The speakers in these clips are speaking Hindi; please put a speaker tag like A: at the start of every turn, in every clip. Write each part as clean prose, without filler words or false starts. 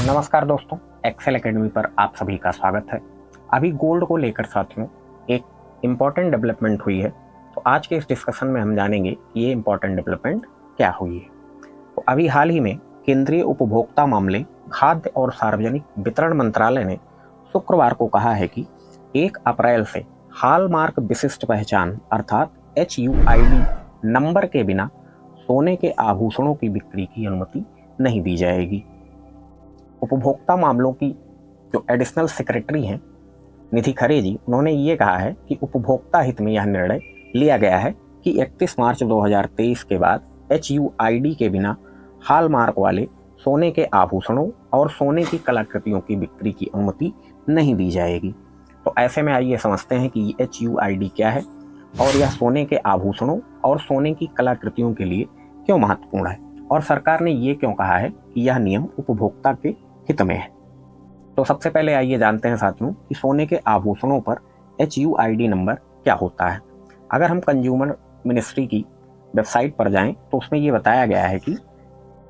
A: नमस्कार दोस्तों, एक्सेल एकेडमी पर आप सभी का स्वागत है। अभी गोल्ड को लेकर साथियों एक इम्पॉर्टेंट डेवलपमेंट हुई है। तो आज के इस डिस्कशन में हम जानेंगे कि ये इम्पॉर्टेंट डेवलपमेंट क्या हुई है। तो अभी हाल ही में केंद्रीय उपभोक्ता मामले, खाद्य और सार्वजनिक वितरण मंत्रालय ने शुक्रवार को कहा है कि 1 अप्रैल से हॉलमार्क विशिष्ट पहचान अर्थात HUID नंबर के बिना सोने के आभूषणों की बिक्री की अनुमति नहीं दी जाएगी। उपभोक्ता मामलों की जो एडिशनल सेक्रेटरी हैं निधि खरे जी, उन्होंने ये कहा है कि उपभोक्ता हित में यह निर्णय लिया गया है कि 31 मार्च 2023 के बाद HUID के बिना हॉलमार्क वाले सोने के आभूषणों और सोने की कलाकृतियों की बिक्री की अनुमति नहीं दी जाएगी। तो ऐसे में आइए समझते हैं कि HUID क्या है और यह सोने के आभूषणों और सोने की कलाकृतियों के लिए क्यों महत्वपूर्ण है, और सरकार ने ये क्यों कहा है कि यह नियम उपभोक्ता के हित में है। तो सबसे पहले आइए जानते हैं साथियों कि सोने के आभूषणों पर HUID नंबर क्या होता है। अगर हम कंज्यूमर मिनिस्ट्री की वेबसाइट पर जाएं तो उसमें ये बताया गया है कि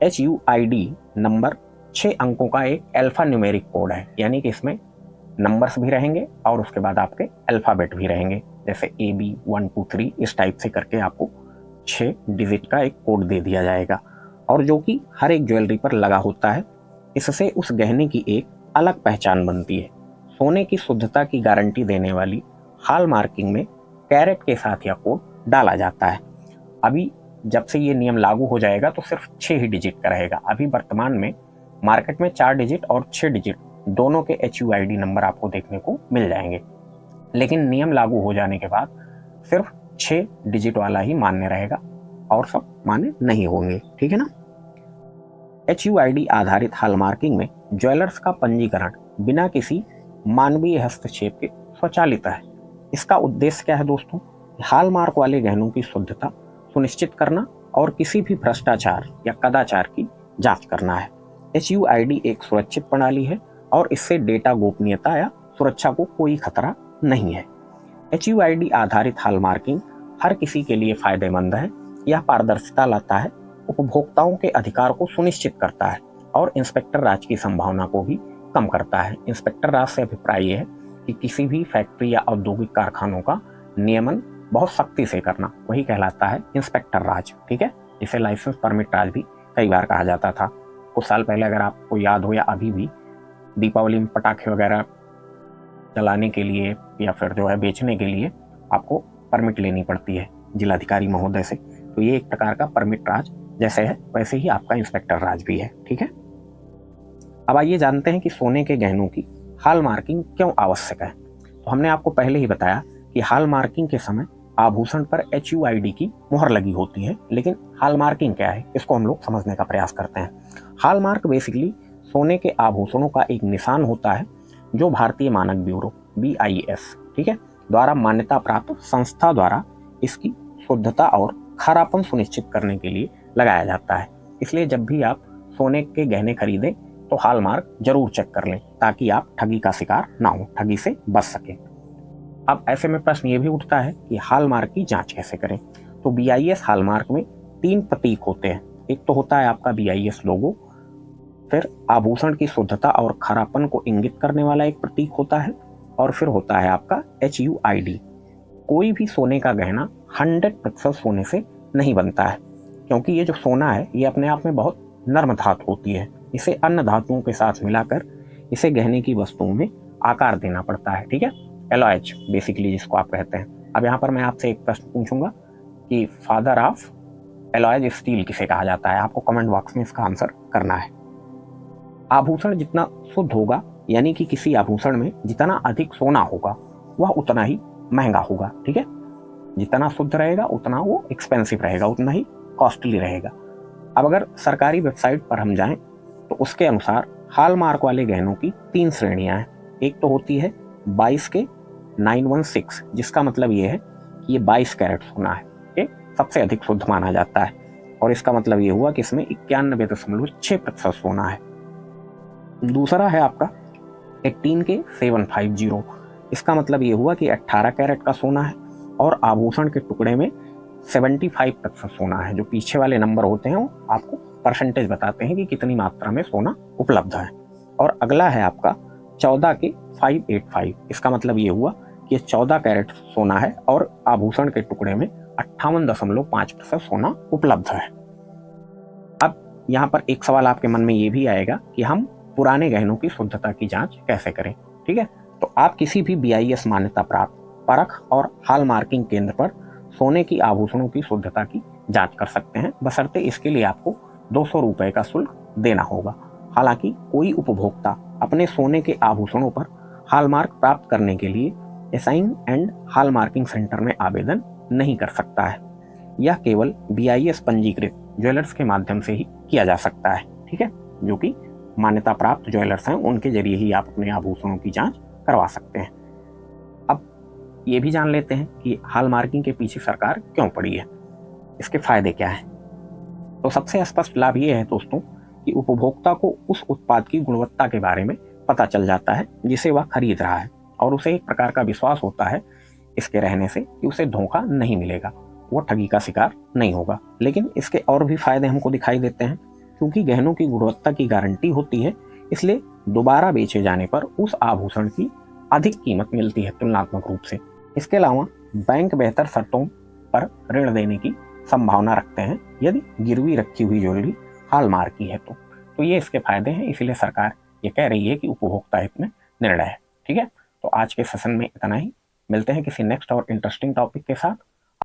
A: HUID नंबर 6 अंकों का एक अल्फा न्यूमेरिक कोड है, यानी कि इसमें नंबर्स भी रहेंगे और उसके बाद आपके अल्फ़ाबेट भी रहेंगे, जैसे AB 1 2 3 इस टाइप से करके आपको 6 डिजिट का एक कोड दे दिया जाएगा, और जो कि हर एक ज्वेलरी पर लगा होता है। इससे उस गहने की एक अलग पहचान बनती है। सोने की शुद्धता की गारंटी देने वाली हॉल मार्किंग में कैरेट के साथ यह कोड डाला जाता है। अभी जब से ये नियम लागू हो जाएगा तो सिर्फ 6 ही डिजिट का रहेगा। अभी वर्तमान में मार्केट में 4 डिजिट और 6 डिजिट दोनों के HUID नंबर आपको देखने को मिल जाएंगे, लेकिन नियम लागू हो जाने के बाद सिर्फ 6 डिजिट वाला ही मान्य रहेगा और सब मान्य नहीं होंगे, ठीक है ना। HUID आधारित हॉलमार्किंग में ज्वेलर्स का पंजीकरण बिना किसी मानवीय हस्तक्षेप के स्वचालित है। इसका उद्देश्य क्या है दोस्तों? हॉलमार्क वाले गहनों की शुद्धता सुनिश्चित करना और किसी भी भ्रष्टाचार या कदाचार की जांच करना है। HUID एक सुरक्षित प्रणाली है और इससे डेटा गोपनीयता या सुरक्षा को कोई खतरा नहीं है। HUID आधारित हॉलमार्किंग हर किसी के लिए फायदेमंद है। यह पारदर्शिता लाता है, उपभोक्ताओं के अधिकार को सुनिश्चित करता है और इंस्पेक्टर राज की संभावना को भी कम करता है। इंस्पेक्टर राज से अभिप्राय यह है कि किसी भी फैक्ट्री या औद्योगिक कारखानों का नियमन बहुत सख्ती से करना, वही कहलाता है इंस्पेक्टर राज, ठीक है। इसे लाइसेंस परमिट राज भी कई बार कहा जाता था। कुछ साल पहले अगर आपको याद हो या अभी भी दीपावली में पटाखे वगैरह चलाने के लिए या फिर जो है बेचने के लिए आपको परमिट लेनी पड़ती है जिलाधिकारी महोदय से। तो ये एक प्रकार का परमिट राज जैसे है वैसे ही आपका इंस्पेक्टर राज भी है, ठीक है। अब आइए जानते हैं कि सोने के गहनों की हॉल मार्किंग क्यों आवश्यक है। तो हमने आपको पहले ही बताया कि हॉल मार्किंग के समय आभूषण पर HUID की मोहर लगी होती है, लेकिन हॉल मार्किंग क्या है इसको हम लोग समझने का प्रयास करते हैं। हॉल मार्क बेसिकली सोने के आभूषणों का एक निशान होता है जो भारतीय मानक ब्यूरो BIS, ठीक है, द्वारा मान्यता प्राप्त संस्था द्वारा इसकी शुद्धता और खरापन सुनिश्चित करने के लिए लगाया जाता है। इसलिए जब भी आप सोने के गहने खरीदें तो हॉलमार्क जरूर चेक कर लें ताकि आप ठगी का शिकार ना हो, ठगी से बच सकें। अब ऐसे में प्रश्न ये भी उठता है कि हॉलमार्क की जांच कैसे करें। तो BIS हॉलमार्क में 3 प्रतीक होते हैं। एक तो होता है आपका BIS लोगो, फिर आभूषण की शुद्धता और खरापन को इंगित करने वाला एक प्रतीक होता है, और फिर होता है आपका HUID। कोई भी सोने का गहना 100% सोने से नहीं बनता है, क्योंकि ये जो सोना है ये अपने आप में बहुत नर्म धातु होती है। इसे अन्य धातुओं के साथ मिलाकर इसे गहने की वस्तुओं में आकार देना पड़ता है, ठीक है, एलॉयज बेसिकली जिसको आप कहते हैं। अब यहाँ पर मैं आपसे एक प्रश्न पूछूंगा कि फादर ऑफ एलॉयज स्टील किसे कहा जाता है? आपको कमेंट बॉक्स में इसका आंसर करना है। आभूषण जितना शुद्ध होगा, यानी कि किसी आभूषण में जितना अधिक सोना होगा वह उतना ही महंगा होगा, ठीक है। जितना शुद्ध रहेगा उतना वो एक्सपेंसिव रहेगा, उतना ही कॉस्टली रहेगा। अब अगर सरकारी वेबसाइट पर हम जाएं तो उसके अनुसार हॉलमार्क वाले गहनों की 3 श्रेणियां हैं। एक तो होती है 22 के 916, जिसका मतलब ये है कि ये 22 कैरेट सोना है, ये सबसे अधिक शुद्ध माना जाता है, और इसका मतलब ये हुआ कि इसमें 91.6% सोना है। दूसरा है आपका 18 के 750, इसका मतलब ये हुआ कि 18 कैरेट का सोना है और आभूषण के टुकड़े में 75% सोना है। जो पीछे वाले नंबर होते हैं वो आपको परसेंटेज बताते हैं कि कितनी मात्रा में सोना उपलब्ध है। और अगला है आपका 14 के 585। इसका मतलब ये हुआ कि 14 कैरेट सोना है और आभूषण के टुकड़े में 58.5% सोना उपलब्ध है। अब यहाँ पर एक सवाल आपके मन में ये भी आएगा कि हम पुराने गहनों की शुद्धता की जांच कैसे करें। ठीक है, तो आप किसी भी BIS मान्यता प्राप्त परख और हॉल मार्किंग केंद्र पर सोने की आभूषणों की शुद्धता की जांच कर सकते हैं, बशर्ते इसके लिए आपको 200 रुपये का शुल्क देना होगा। हालांकि कोई उपभोक्ता अपने सोने के आभूषणों पर हॉलमार्क प्राप्त करने के लिए assign and hall marking centre में आवेदन नहीं कर सकता है। यह केवल BIS पंजीकृत ज्वेलर्स के माध्यम से ही किया जा सकता है। ठीक है, जो कि मान्यता प्राप्त ज्वेलर्स हैं, उनके जरिए ही आप अपने आभूषणों की जांच करवा सकते हैं। अब ये भी जान लेते हैं कि हॉल मार्किंग के पीछे सरकार क्यों पड़ी है, इसके फायदे क्या हैं। तो सबसे स्पष्ट लाभ ये है दोस्तों कि उपभोक्ता को उस उत्पाद की गुणवत्ता के बारे में पता चल जाता है जिसे वह खरीद रहा है, और उसे एक प्रकार का विश्वास होता है इसके रहने से कि उसे धोखा नहीं मिलेगा, वो ठगी का शिकार नहीं होगा। लेकिन इसके और भी फायदे हमको दिखाई देते हैं। क्योंकि गहनों की गुणवत्ता की गारंटी होती है, इसलिए दोबारा बेचे जाने पर उस आभूषण की अधिक कीमत मिलती है तुलनात्मक रूप से। इसके अलावा बैंक बेहतर शर्तों पर ऋण देने की संभावना रखते हैं यदि गिरवी रखी हुई ज्वेलरी हॉलमार्क की है तो ये इसके फायदे हैं। इसीलिए सरकार ये कह रही है कि उपभोक्ता हित में निर्णय है। ठीक है, तो आज के सेशन में इतना ही। मिलते हैं किसी नेक्स्ट और इंटरेस्टिंग टॉपिक के साथ।